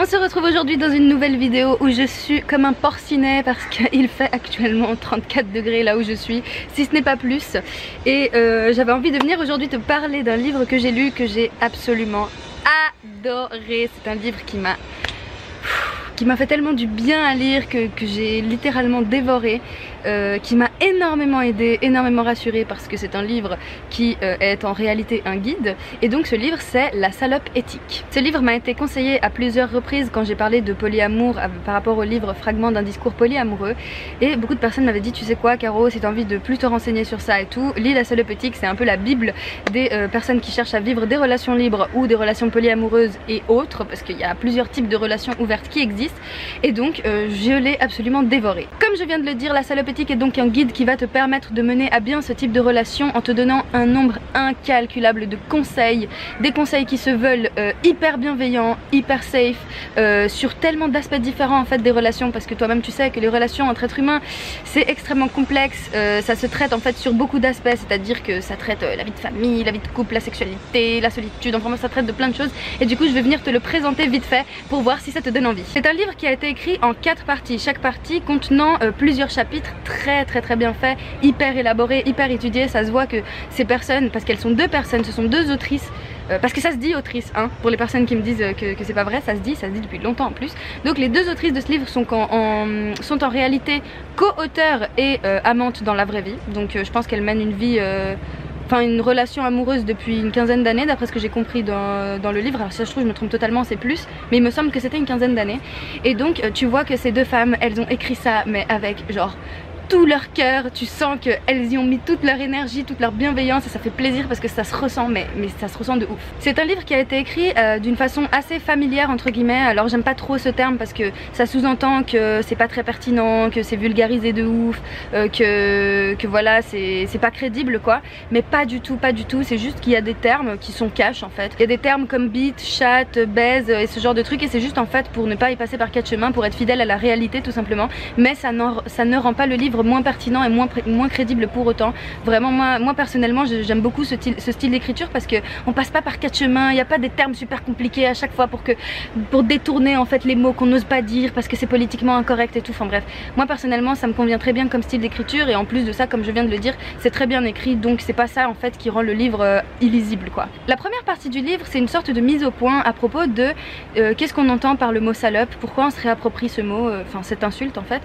se retrouve aujourd'hui dans une nouvelle vidéo où je suis comme un porcinet parce qu'il fait actuellement 34 degrés là où je suis, si ce n'est pas plus. Et j'avais envie de venir aujourd'hui te parler d'un livre que j'ai lu, que j'ai absolument adoré. C'est un livre qui m'a fait tellement du bien à lire que j'ai littéralement dévoré, qui m'a énormément aidé, énormément rassurée, parce que c'est un livre qui est en réalité un guide. Et donc ce livre, c'est La salope éthique. Ce livre m'a été conseillé à plusieurs reprises quand j'ai parlé de polyamour par rapport au livre Fragment d'un discours polyamoureux, et beaucoup de personnes m'avaient dit: tu sais quoi Caro, si t'as envie de plus te renseigner sur ça et tout, lis La salope éthique. C'est un peu la bible des personnes qui cherchent à vivre des relations libres ou des relations polyamoureuses et autres, parce qu'il y a plusieurs types de relations ouvertes qui existent. Et donc je l'ai absolument dévoré. Comme je viens de le dire, La salope éthique est donc un guide qui va te permettre de mener à bien ce type de relation en te donnant un nombre incalculable de conseils, des conseils qui se veulent hyper bienveillants, hyper safe, sur tellement d'aspects différents en fait des relations, parce que toi-même tu sais que les relations entre êtres humains c'est extrêmement complexe. Ça se traite en fait sur beaucoup d'aspects, c'est-à-dire que ça traite la vie de famille, la vie de couple, la sexualité, la solitude, enfin ça traite de plein de choses, et du coup je vais venir te le présenter vite fait pour voir si ça te donne envie. C'est un livre qui a été écrit en 4 parties, chaque partie contenant plusieurs chapitres très bien faits, hyper élaborés, hyper étudiés. Ça se voit que ces personnes, parce qu'elles sont 2 personnes, ce sont 2 autrices, parce que ça se dit autrice, hein, pour les personnes qui me disent que c'est pas vrai, ça se dit depuis longtemps en plus. Donc les 2 autrices de ce livre sont en réalité co-auteurs et amantes dans la vraie vie. Donc je pense qu'elles mènent une vie... Enfin une relation amoureuse depuis une quinzaine d'années d'après ce que j'ai compris dans le livre. Alors si ça se trouve je me trompe totalement, c'est plus, mais il me semble que c'était une quinzaine d'années. Et donc tu vois que ces 2 femmes, elles ont écrit ça mais avec genre tout leur cœur, tu sens qu'elles y ont mis toute leur énergie, toute leur bienveillance, et ça fait plaisir parce que ça se ressent, mais ça se ressent de ouf. C'est un livre qui a été écrit d'une façon assez familière entre guillemets. Alors j'aime pas trop ce terme parce que ça sous-entend que c'est pas très pertinent, que c'est vulgarisé de ouf, que voilà c'est pas crédible quoi, mais pas du tout, c'est juste qu'il y a des termes qui sont cash en fait. Il y a des termes comme beat, chat, baise et ce genre de trucs, et c'est juste en fait pour ne pas y passer par 4 chemins, pour être fidèle à la réalité tout simplement, mais ça ne rend pas le livre moins pertinent et moins crédible pour autant. Vraiment moi personnellement j'aime beaucoup ce style d'écriture parce que on passe pas par 4 chemins, il n'y a pas des termes super compliqués à chaque fois pour détourner en fait les mots qu'on n'ose pas dire parce que c'est politiquement incorrect et tout. Enfin bref, moi personnellement ça me convient très bien comme style d'écriture, et en plus de ça, comme je viens de le dire, c'est très bien écrit, donc c'est pas ça en fait qui rend le livre illisible quoi. La première partie du livre, c'est une sorte de mise au point à propos de qu'est-ce qu'on entend par le mot salope, pourquoi on se réapproprie ce mot, enfin cette insulte en fait,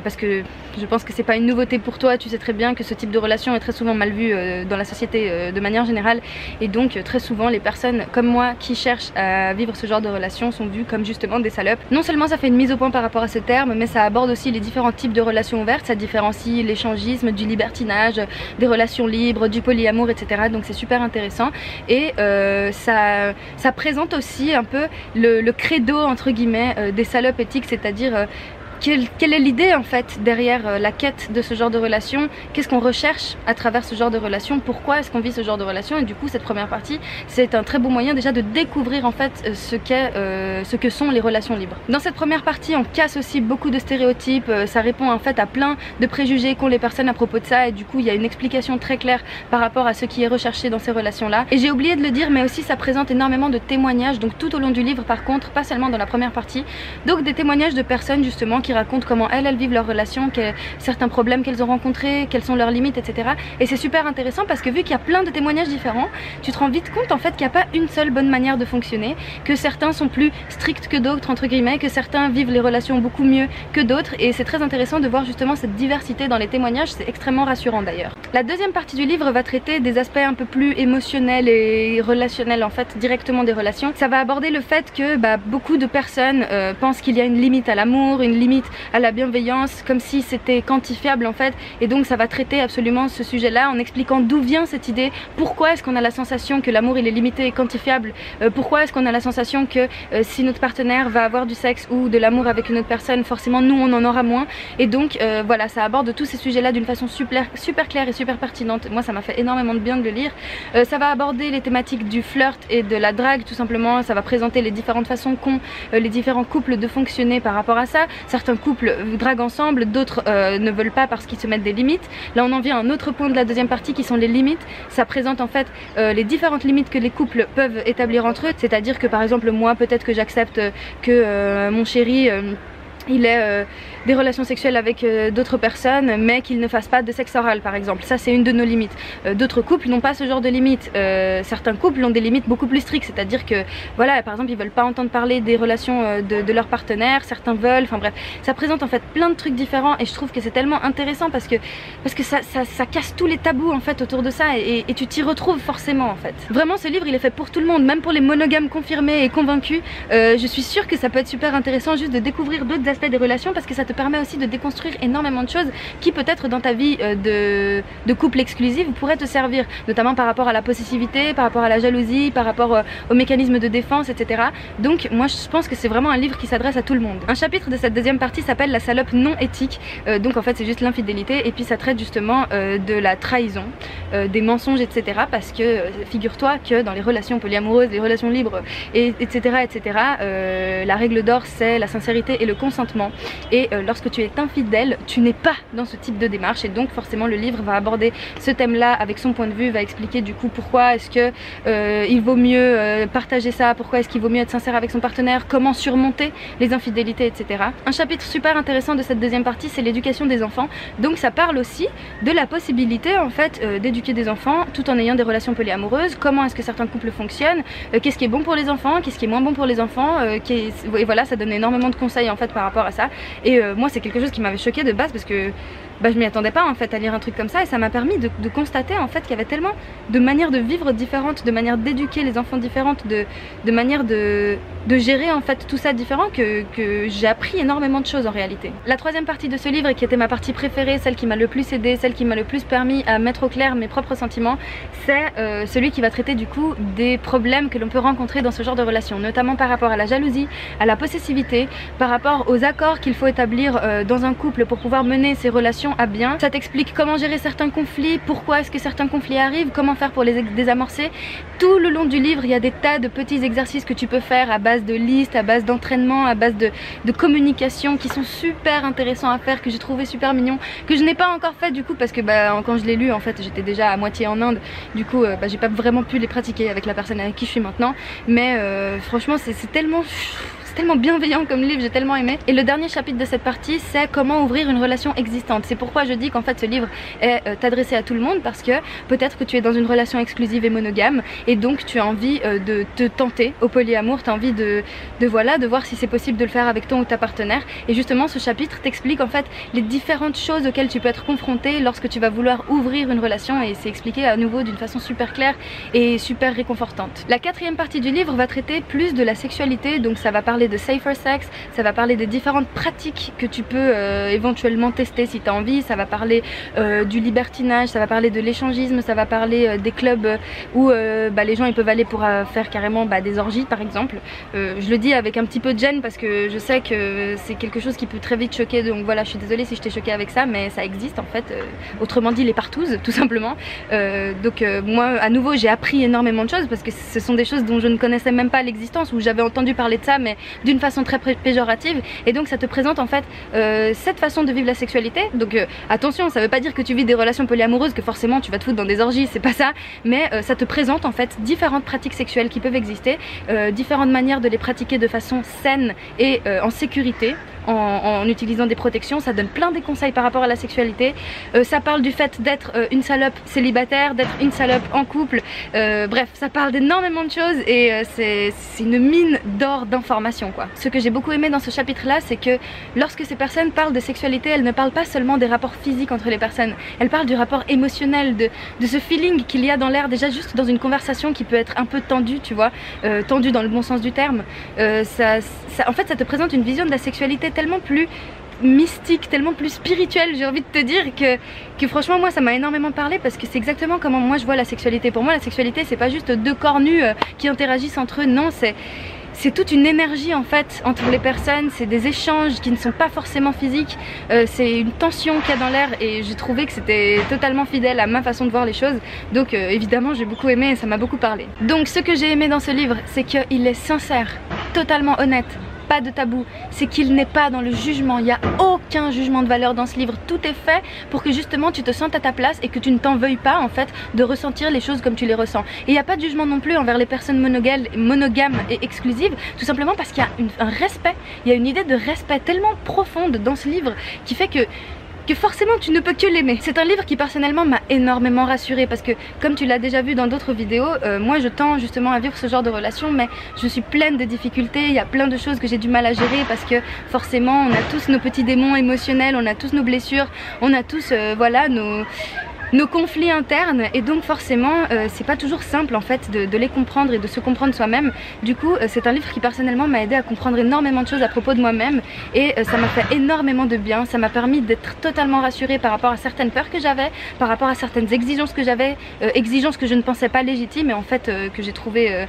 parce que je pense que c'est pas une nouveauté pour toi, tu sais très bien que ce type de relation est très souvent mal vu dans la société de manière générale, et donc très souvent les personnes comme moi qui cherchent à vivre ce genre de relation sont vues comme justement des salopes. Non seulement ça fait une mise au point par rapport à ce terme, mais ça aborde aussi les différents types de relations ouvertes, ça différencie l'échangisme, du libertinage, des relations libres, du polyamour, etc. Donc c'est super intéressant, et ça présente aussi un peu le credo entre guillemets des salopes éthiques, c'est-à-dire quelle est l'idée en fait derrière la quête de ce genre de relation, qu'est-ce qu'on recherche à travers ce genre de relation, pourquoi est-ce qu'on vit ce genre de relation. Et du coup cette première partie c'est un très beau moyen déjà de découvrir en fait ce que sont les relations libres. Dans cette première partie on casse aussi beaucoup de stéréotypes, ça répond en fait à plein de préjugés qu'ont les personnes à propos de ça, et du coup il y a une explication très claire par rapport à ce qui est recherché dans ces relations là. Et j'ai oublié de le dire, mais aussi ça présente énormément de témoignages, donc tout au long du livre par contre, pas seulement dans la première partie, donc des témoignages de personnes justement qui racontent comment elles vivent leur relation, certains problèmes qu'elles ont rencontrés, quelles sont leurs limites, etc. Et c'est super intéressant parce que vu qu'il y a plein de témoignages différents, tu te rends vite compte en fait qu'il n'y a pas une seule bonne manière de fonctionner, que certains sont plus stricts que d'autres entre guillemets, que certains vivent les relations beaucoup mieux que d'autres, et c'est très intéressant de voir justement cette diversité dans les témoignages, c'est extrêmement rassurant d'ailleurs. La deuxième partie du livre va traiter des aspects un peu plus émotionnels et relationnels en fait, directement des relations. Ça va aborder le fait que beaucoup de personnes pensent qu'il y a une limite à l'amour, une limite à la bienveillance, comme si c'était quantifiable en fait, et donc ça va traiter absolument ce sujet là en expliquant d'où vient cette idée, pourquoi est-ce qu'on a la sensation que l'amour il est limité et quantifiable, pourquoi est-ce qu'on a la sensation que si notre partenaire va avoir du sexe ou de l'amour avec une autre personne, forcément nous on en aura moins. Et donc voilà, ça aborde tous ces sujets là d'une façon super claire et super pertinente. Moi ça m'a fait énormément de bien de le lire. Ça va aborder les thématiques du flirt et de la drague tout simplement, ça va présenter les différentes façons qu'ont les différents couples de fonctionner par rapport à ça. Certains certains couples draguent ensemble, d'autres ne veulent pas parce qu'ils se mettent des limites. Là on en vient à un autre point de la deuxième partie qui sont les limites. Ça présente en fait les différentes limites que les couples peuvent établir entre eux, c'est-à-dire que par exemple moi peut-être que j'accepte que mon chéri il ait des relations sexuelles avec d'autres personnes mais qu'il ne fasse pas de sexe oral par exemple. Ça c'est une de nos limites. D'autres couples n'ont pas ce genre de limites. Certains couples ont des limites beaucoup plus strictes, c'est-à-dire que voilà, par exemple ils veulent pas entendre parler des relations de leur partenaire, certains veulent, enfin bref. Ça présente en fait plein de trucs différents et je trouve que c'est tellement intéressant parce que ça casse tous les tabous en fait autour de ça et tu t'y retrouves forcément en fait. Vraiment ce livre il est fait pour tout le monde, même pour les monogames confirmés et convaincus. Je suis sûre que ça peut être super intéressant juste de découvrir d'autres aspects des relations parce que ça te permet aussi de déconstruire énormément de choses qui peut-être dans ta vie de couple exclusif pourraient te servir, notamment par rapport à la possessivité, par rapport à la jalousie, par rapport aux mécanismes de défense, etc. Donc moi je pense que c'est vraiment un livre qui s'adresse à tout le monde. Un chapitre de cette deuxième partie s'appelle la salope non éthique, donc en fait c'est juste l'infidélité et puis ça traite justement de la trahison, des mensonges, etc. parce que figure-toi que dans les relations polyamoureuses, les relations libres, etc. La règle d'or c'est la sincérité et le consentement. Et lorsque tu es infidèle, tu n'es pas dans ce type de démarche et donc forcément le livre va aborder ce thème là avec son point de vue, va expliquer du coup pourquoi est-ce que il vaut mieux partager ça, pourquoi est-ce qu'il vaut mieux être sincère avec son partenaire, comment surmonter les infidélités, etc. Un chapitre super intéressant de cette deuxième partie c'est l'éducation des enfants, donc ça parle aussi de la possibilité en fait d'éduquer des enfants tout en ayant des relations polyamoureuses, comment est-ce que certains couples fonctionnent, qu'est-ce qui est bon pour les enfants, qu'est-ce qui est moins bon pour les enfants, et voilà, ça donne énormément de conseils en fait par rapport à ça. Et moi c'est quelque chose qui m'avait choquée de base parce que je m'y attendais pas en fait à lire un truc comme ça et ça m'a permis de constater en fait qu'il y avait tellement de manières de vivre différentes, de manières d'éduquer les enfants différentes, de manières de gérer en fait tout ça différent que j'ai appris énormément de choses en réalité. La troisième partie de ce livre et qui était ma partie préférée, celle qui m'a le plus aidée, celle qui m'a le plus permis à mettre au clair mes propres sentiments, c'est celui qui va traiter du coup des problèmes que l'on peut rencontrer dans ce genre de relation, notamment par rapport à la jalousie, à la possessivité, par rapport aux accords qu'il faut établir dans un couple pour pouvoir mener ces relations à bien. Ça t'explique comment gérer certains conflits, pourquoi est-ce que certains conflits arrivent, comment faire pour les désamorcer. Tout le long du livre il y a des tas de petits exercices que tu peux faire à base de listes, à base d'entraînement, à base de communication qui sont super intéressants à faire, que j'ai trouvé super mignons, que je n'ai pas encore fait du coup parce que quand je l'ai lu en fait j'étais déjà à moitié en Inde, du coup j'ai pas vraiment pu les pratiquer avec la personne avec qui je suis maintenant, mais franchement c'est tellement bienveillant comme livre, j'ai tellement aimé. Et le dernier chapitre de cette partie c'est comment ouvrir une relation existante. C'est pourquoi je dis qu'en fait ce livre est adressé à tout le monde parce que peut-être que tu es dans une relation exclusive et monogame et donc tu as envie de te tenter au polyamour, tu as envie de voir si c'est possible de le faire avec ton ou ta partenaire. Et justement ce chapitre t'explique en fait les différentes choses auxquelles tu peux être confronté lorsque tu vas vouloir ouvrir une relation et c'est expliqué à nouveau d'une façon super claire et super réconfortante. La quatrième partie du livre va traiter plus de la sexualité, donc ça va parler de safer sex, ça va parler des différentes pratiques que tu peux éventuellement tester si tu as envie, ça va parler du libertinage, ça va parler de l'échangisme, ça va parler des clubs où les gens ils peuvent aller pour faire carrément des orgies par exemple. Je le dis avec un petit peu de gêne parce que je sais que c'est quelque chose qui peut très vite choquer, donc voilà je suis désolée si je t'ai choquée avec ça, mais ça existe en fait, autrement dit les partouzes tout simplement. Moi à nouveau j'ai appris énormément de choses parce que ce sont des choses dont je ne connaissais même pas l'existence, ou j'avais entendu parler de ça mais d'une façon très péjorative, et donc ça te présente en fait cette façon de vivre la sexualité. Donc attention, ça veut pas dire que tu vis des relations polyamoureuses que forcément tu vas te foutre dans des orgies, c'est pas ça, mais ça te présente en fait différentes pratiques sexuelles qui peuvent exister, différentes manières de les pratiquer de façon saine et en sécurité, en utilisant des protections. Ça donne plein de conseils par rapport à la sexualité. Ça parle du fait d'être une salope célibataire, d'être une salope en couple, bref ça parle d'énormément de choses et c'est une mine d'or d'informations quoi. Ce que j'ai beaucoup aimé dans ce chapitre là, c'est que lorsque ces personnes parlent de sexualité, elles ne parlent pas seulement des rapports physiques entre les personnes, elles parlent du rapport émotionnel, de ce feeling qu'il y a dans l'air déjà juste dans une conversation qui peut être un peu tendue, tu vois, tendue dans le bon sens du terme. En fait ça te présente une vision de la sexualité tellement plus mystique, tellement plus spirituelle, j'ai envie de te dire que franchement moi ça m'a énormément parlé parce que c'est exactement comment moi je vois la sexualité. Pour moi la sexualité c'est pas juste deux corps nus qui interagissent entre eux, non, c'est toute une énergie en fait entre les personnes, c'est des échanges qui ne sont pas forcément physiques, c'est une tension qu'il y a dans l'air et j'ai trouvé que c'était totalement fidèle à ma façon de voir les choses, donc évidemment j'ai beaucoup aimé et ça m'a beaucoup parlé. Donc ce que j'ai aimé dans ce livre c'est qu'il est sincère, totalement honnête, pas de tabou, c'est qu'il n'est pas dans le jugement. Il n'y a aucun jugement de valeur dans ce livre. Tout est fait pour que justement tu te sentes à ta place et que tu ne t'en veuilles pas en fait de ressentir les choses comme tu les ressens. Et il n'y a pas de jugement non plus envers les personnes monogames et exclusives, tout simplement parce qu'il y a un respect, il y a une idée de respect tellement profonde dans ce livre qui fait que forcément tu ne peux que l'aimer. C'est un livre qui personnellement m'a énormément rassurée parce que comme tu l'as déjà vu dans d'autres vidéos, moi je tends justement à vivre ce genre de relation, mais je suis pleine de difficultés, il y a plein de choses que j'ai du mal à gérer parce que forcément on a tous nos petits démons émotionnels, on a tous nos blessures, on a tous voilà nos conflits internes, et donc forcément c'est pas toujours simple en fait de les comprendre et de se comprendre soi-même. Du coup c'est un livre qui personnellement m'a aidé à comprendre énormément de choses à propos de moi-même, et ça m'a fait énormément de bien. Ça m'a permis d'être totalement rassurée par rapport à certaines peurs que j'avais, par rapport à certaines exigences que j'avais, exigences que je ne pensais pas légitimes et en fait que j'ai trouvé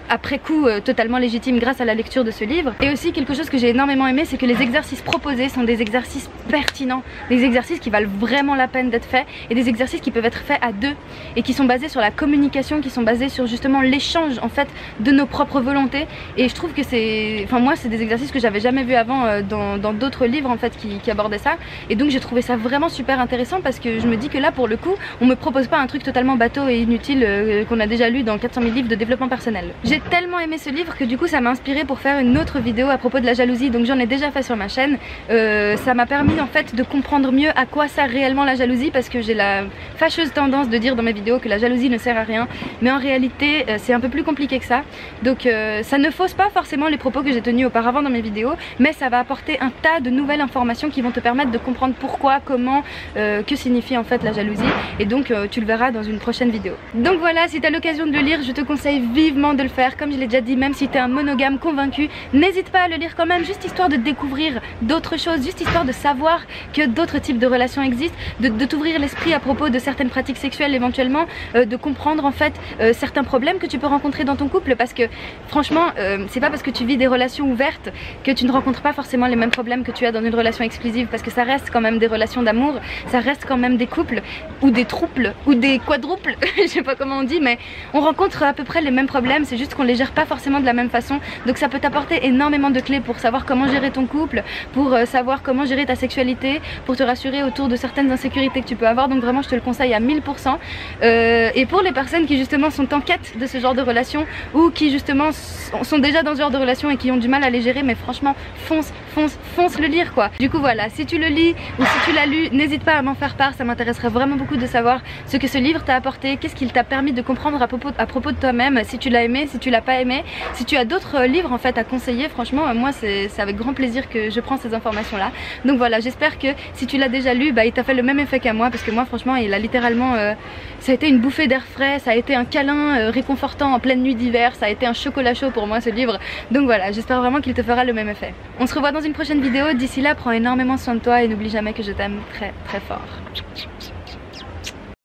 après coup totalement légitime grâce à la lecture de ce livre. Et aussi quelque chose que j'ai énormément aimé, c'est que les exercices proposés sont des exercices pertinents, des exercices qui valent vraiment la peine d'être faits, et des exercices qui peuvent être faits à deux et qui sont basés sur la communication, qui sont basés sur justement l'échange en fait de nos propres volontés. Et je trouve que c'est, enfin moi c'est des exercices que j'avais jamais vu avant dans d'autres livres en fait qui abordaient ça, et donc j'ai trouvé ça vraiment super intéressant parce que je me dis que là pour le coup on me propose pas un truc totalement bateau et inutile qu'on a déjà lu dans 400 000 livres de développement personnel. J'ai tellement aimé ce livre que du coup ça m'a inspiré pour faire une autre vidéo à propos de la jalousie, donc j'en ai déjà fait sur ma chaîne. Ça m'a permis en fait de comprendre mieux à quoi sert réellement la jalousie, parce que j'ai la fâcheuse tendance de dire dans mes vidéos que la jalousie ne sert à rien, mais en réalité c'est un peu plus compliqué que ça. Donc ça ne fausse pas forcément les propos que j'ai tenus auparavant dans mes vidéos, mais ça va apporter un tas de nouvelles informations qui vont te permettre de comprendre pourquoi, comment, que signifie en fait la jalousie, et donc tu le verras dans une prochaine vidéo. Donc voilà, si tu as l'occasion de le lire, je te conseille vivement de le faire. Comme je l'ai déjà dit, même si tu es un monogame convaincu, n'hésite pas à le lire quand même, juste histoire de découvrir d'autres choses, juste histoire de savoir que d'autres types de relations existent, de t'ouvrir l'esprit à propos de certaines pratiques sexuelles éventuellement, de comprendre en fait certains problèmes que tu peux rencontrer dans ton couple, parce que franchement c'est pas parce que tu vis des relations ouvertes que tu ne rencontres pas forcément les mêmes problèmes que tu as dans une relation exclusive, parce que ça reste quand même des relations d'amour, ça reste quand même des couples ou des trouples ou des quadruples je sais pas comment on dit, mais on rencontre à peu près les mêmes problèmes, c'est juste qu'on les gère pas forcément de la même façon. Donc ça peut t'apporter énormément de clés pour savoir comment gérer ton couple, pour savoir comment gérer ta sexualité, pour te rassurer autour de certaines insécurités que tu peux avoir. Donc vraiment je te le conseille à 1000%. Et pour les personnes qui justement sont en quête de ce genre de relation, ou qui justement sont déjà dans ce genre de relation et qui ont du mal à les gérer, mais franchement fonce le lire quoi. Du coup voilà, si tu le lis ou si tu l'as lu, n'hésite pas à m'en faire part, ça m'intéresserait vraiment beaucoup de savoir ce que ce livre t'a apporté, qu'est-ce qu'il t'a permis de comprendre à propos de toi-même, si tu l'as aimé, si tu l'as pas aimé, si tu as d'autres livres en fait à conseiller. Franchement moi c'est avec grand plaisir que je prends ces informations là. Donc voilà, j'espère que si tu l'as déjà lu, il t'a fait le même effet qu'à moi, parce que moi franchement il a littéralement ça a été une bouffée d'air frais, ça a été un câlin réconfortant en pleine nuit d'hiver, ça a été un chocolat chaud pour moi ce livre. Donc voilà, j'espère vraiment qu'il te fera le même effet. On se revoit dans une prochaine vidéo, d'ici là prends énormément soin de toi et n'oublie jamais que je t'aime très très fort.